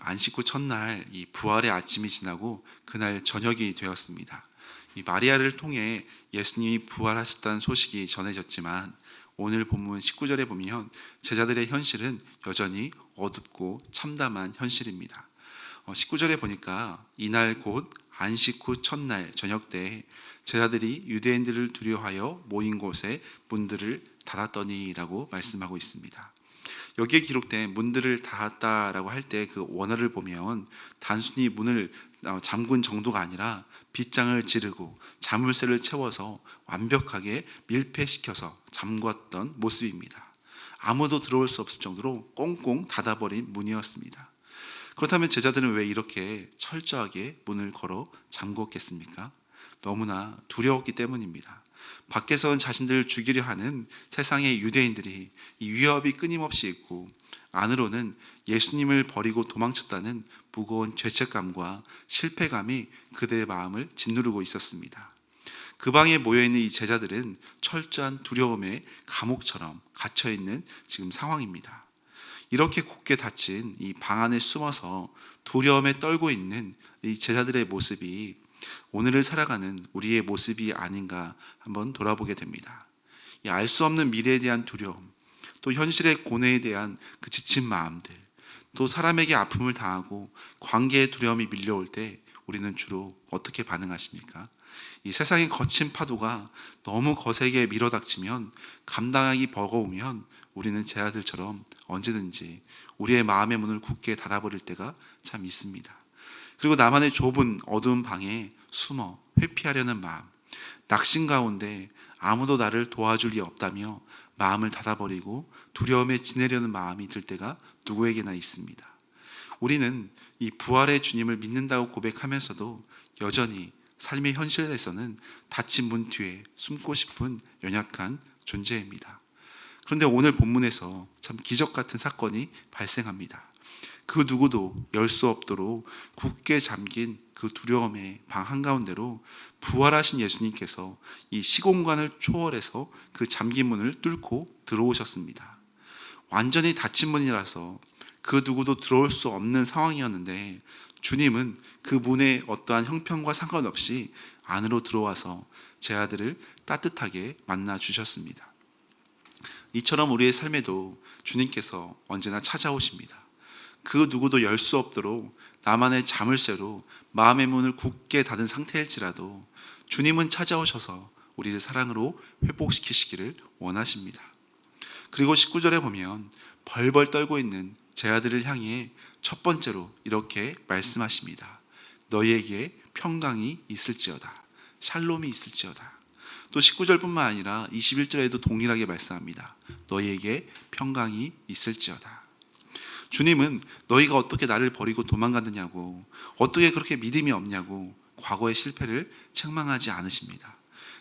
안식 후 첫날 이 부활의 아침이 지나고 그날 저녁이 되었습니다. 이 마리아를 통해 예수님이 부활하셨다는 소식이 전해졌지만 오늘 본문 19절에 보면 제자들의 현실은 여전히 어둡고 참담한 현실입니다. 19절에 보니까 이날 곧 안식 후 첫날 저녁 때 제자들이 유대인들을 두려워하여 모인 곳에 문들을 닫았더니라고 말씀하고 있습니다. 여기에 기록된 문들을 닫았다라고 할 때 그 원어를 보면 단순히 문을 잠근 정도가 아니라 빗장을 지르고 자물쇠를 채워서 완벽하게 밀폐시켜서 잠궜던 모습입니다. 아무도 들어올 수 없을 정도로 꽁꽁 닫아버린 문이었습니다. 그렇다면 제자들은 왜 이렇게 철저하게 문을 걸어 잠궜겠습니까? 너무나 두려웠기 때문입니다. 밖에서는 자신들을 죽이려 하는 세상의 유대인들이 이 위협이 끊임없이 있고, 안으로는 예수님을 버리고 도망쳤다는 무거운 죄책감과 실패감이 그들의 마음을 짓누르고 있었습니다. 그 방에 모여있는 이 제자들은 철저한 두려움의 감옥처럼 갇혀있는 지금 상황입니다. 이렇게 굳게 닫힌 이 방 안에 숨어서 두려움에 떨고 있는 이 제자들의 모습이 오늘을 살아가는 우리의 모습이 아닌가 한번 돌아보게 됩니다. 알 수 없는 미래에 대한 두려움, 또 현실의 고뇌에 대한 그 지친 마음들, 또 사람에게 아픔을 당하고 관계의 두려움이 밀려올 때 우리는 주로 어떻게 반응하십니까? 이 세상의 거친 파도가 너무 거세게 밀어닥치면, 감당하기 버거우면 우리는 제 아들처럼 언제든지 우리의 마음의 문을 굳게 닫아버릴 때가 참 있습니다. 그리고 나만의 좁은 어두운 방에 숨어 회피하려는 마음, 낙심 가운데 아무도 나를 도와줄 리 없다며 마음을 닫아버리고 두려움에 지내려는 마음이 들 때가 누구에게나 있습니다. 우리는 이 부활의 주님을 믿는다고 고백하면서도 여전히 삶의 현실에서는 닫힌 문 뒤에 숨고 싶은 연약한 존재입니다. 그런데 오늘 본문에서 참 기적 같은 사건이 발생합니다. 그 누구도 열 수 없도록 굳게 잠긴 그 두려움의 방 한가운데로 부활하신 예수님께서 이 시공간을 초월해서 그 잠긴 문을 뚫고 들어오셨습니다. 완전히 닫힌 문이라서 그 누구도 들어올 수 없는 상황이었는데, 주님은 그 문의 어떠한 형편과 상관없이 안으로 들어와서 제 아들을 따뜻하게 만나 주셨습니다. 이처럼 우리의 삶에도 주님께서 언제나 찾아오십니다. 그 누구도 열 수 없도록 나만의 자물쇠로 마음의 문을 굳게 닫은 상태일지라도 주님은 찾아오셔서 우리를 사랑으로 회복시키시기를 원하십니다. 그리고 19절에 보면 벌벌 떨고 있는 제 아들을 향해 첫 번째로 이렇게 말씀하십니다. 너희에게 평강이 있을지어다. 샬롬이 있을지어다. 또 19절뿐만 아니라 21절에도 동일하게 말씀합니다. 너희에게 평강이 있을지어다. 주님은 너희가 어떻게 나를 버리고 도망갔느냐고, 어떻게 그렇게 믿음이 없냐고 과거의 실패를 책망하지 않으십니다.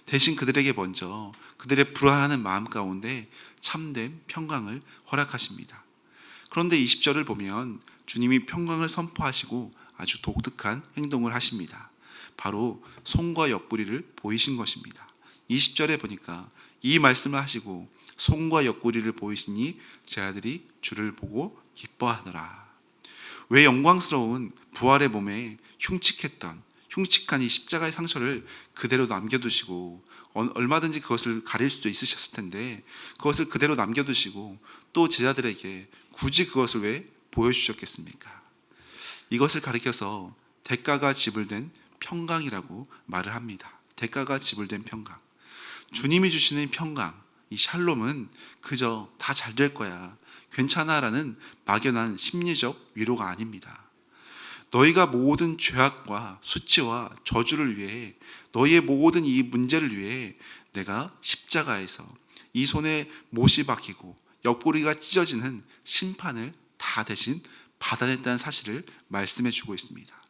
대신 그들에게 먼저 그들의 불안하는 마음 가운데 참된 평강을 허락하십니다. 그런데 20절을 보면 주님이 평강을 선포하시고 아주 독특한 행동을 하십니다. 바로 손과 옆구리를 보이신 것입니다. 20절에 보니까 이 말씀을 하시고 손과 옆구리를 보이시니 제 아들이 주를 보고 기뻐하더라. 왜 영광스러운 부활의 몸에 흉측한 이 십자가의 상처를 그대로 남겨두시고, 얼마든지 그것을 가릴 수도 있으셨을 텐데 그것을 그대로 남겨두시고 또 제자들에게 굳이 그것을 왜 보여주셨겠습니까? 이것을 가리켜서 대가가 지불된 평강이라고 말을 합니다. 대가가 지불된 평강. 주님이 주시는 평강, 이 샬롬은 그저 다 잘 될 거야, 괜찮아라는 막연한 심리적 위로가 아닙니다. 너희가 모든 죄악과 수치와 저주를 위해, 너희의 모든 이 문제를 위해 내가 십자가에서 이 손에 못이 박히고 옆구리가 찢어지는 심판을 다 대신 받아냈다는 사실을 말씀해 주고 있습니다.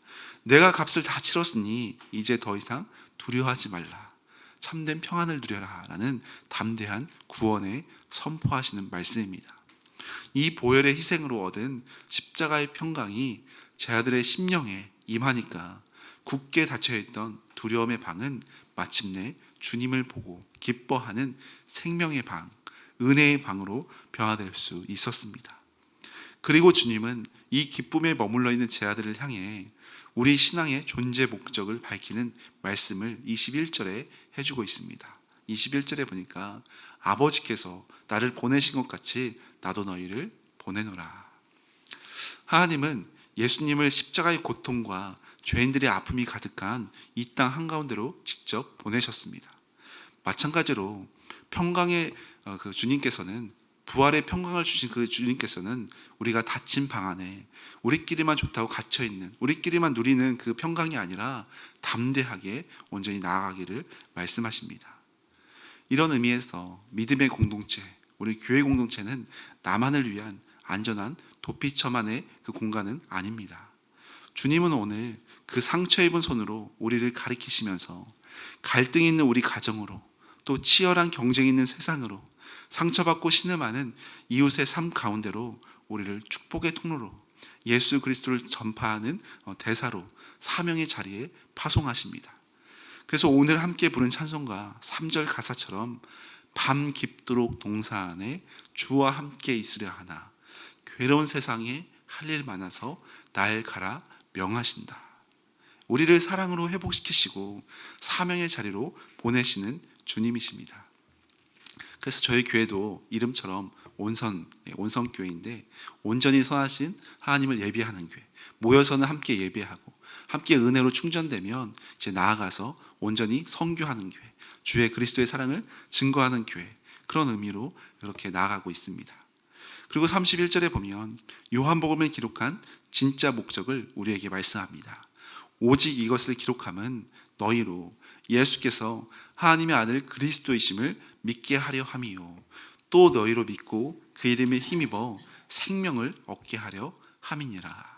내가 값을 다 치렀으니 이제 더 이상 두려워하지 말라. 참된 평안을 누려라 라는 담대한 구원에 선포하시는 말씀입니다. 이 보혈의 희생으로 얻은 십자가의 평강이 제 아들의 심령에 임하니까 굳게 닫혀있던 두려움의 방은 마침내 주님을 보고 기뻐하는 생명의 방, 은혜의 방으로 변화될 수 있었습니다. 그리고 주님은 이 기쁨에 머물러 있는 제 아들을 향해 우리 신앙의 존재 목적을 밝히는 말씀을 21절에 해주고 있습니다. 21절에 보니까 아버지께서 나를 보내신 것 같이 나도 너희를 보내노라. 하나님은 예수님을 십자가의 고통과 죄인들의 아픔이 가득한 이 땅 한가운데로 직접 보내셨습니다. 마찬가지로 평강의 그 주님께서는, 부활의 평강을 주신 그 주님께서는 우리가 닫힌 방 안에 우리끼리만 좋다고 갇혀있는, 우리끼리만 누리는 그 평강이 아니라 담대하게 온전히 나아가기를 말씀하십니다. 이런 의미에서 믿음의 공동체, 우리 교회 공동체는 나만을 위한 안전한 도피처만의 그 공간은 아닙니다. 주님은 오늘 그 상처 입은 손으로 우리를 가리키시면서 갈등 있는 우리 가정으로, 또 치열한 경쟁이 있는 세상으로, 상처받고 신음하는 이웃의 삶 가운데로 우리를 축복의 통로로, 예수 그리스도를 전파하는 대사로 사명의 자리에 파송하십니다. 그래서 오늘 함께 부른 찬송가 3절 가사처럼 밤 깊도록 동사 안에 주와 함께 있으려 하나 괴로운 세상에 할 일 많아서 날 가라 명하신다. 우리를 사랑으로 회복시키시고 사명의 자리로 보내시는 주님이십니다. 그래서 저희 교회도 이름처럼 온성교회인데, 온전히 선하신 하나님을 예배하는 교회, 모여서는 함께 예배하고 함께 은혜로 충전되면 이제 나아가서 온전히 선교하는 교회, 주의 그리스도의 사랑을 증거하는 교회, 그런 의미로 이렇게 나아가고 있습니다. 그리고 31절에 보면 요한복음을 기록한 진짜 목적을 우리에게 말씀합니다. 오직 이것을 기록함은 너희로 예수께서 하나님의 아들 그리스도이심을 믿게 하려 함이요 또 너희로 믿고 그 이름에 힘입어 생명을 얻게 하려 함이니라.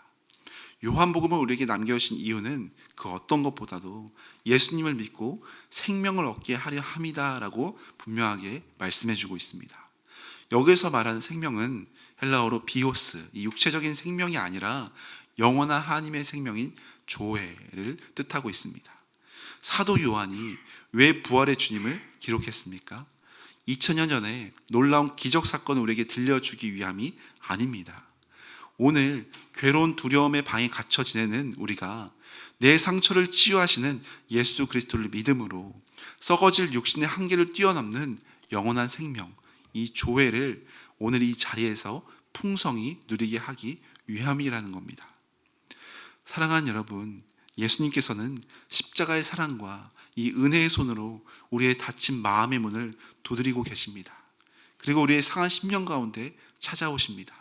요한복음을 우리에게 남겨주신 이유는 그 어떤 것보다도 예수님을 믿고 생명을 얻게 하려 함이다라고 분명하게 말씀해주고 있습니다. 여기서 말하는 생명은 헬라어로 비오스, 이 육체적인 생명이 아니라 영원한 하나님의 생명인 조회를 뜻하고 있습니다. 사도 요한이 왜 부활의 주님을 기록했습니까? 2000년 전에 놀라운 기적 사건을 우리에게 들려주기 위함이 아닙니다. 오늘 괴로운 두려움의 방에 갇혀 지내는 우리가 내 상처를 치유하시는 예수 그리스도를 믿음으로 썩어질 육신의 한계를 뛰어넘는 영원한 생명, 이 조회를 오늘 이 자리에서 풍성히 누리게 하기 위함이라는 겁니다. 사랑하는 여러분, 예수님께서는 십자가의 사랑과 이 은혜의 손으로 우리의 닫힌 마음의 문을 두드리고 계십니다. 그리고 우리의 상한 심령 가운데 찾아오십니다.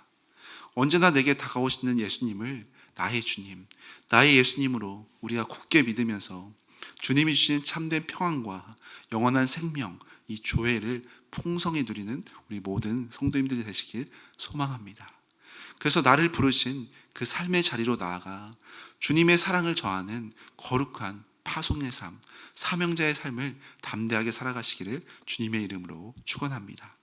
언제나 내게 다가오시는 예수님을 나의 주님, 나의 예수님으로 우리가 굳게 믿으면서 주님이 주시는 참된 평안과 영원한 생명, 이 조회를 풍성히 누리는 우리 모든 성도님들이 되시길 소망합니다. 그래서 나를 부르신 그 삶의 자리로 나아가 주님의 사랑을 저하는 거룩한 파송의 삶, 사명자의 삶을 담대하게 살아가시기를 주님의 이름으로 축원합니다.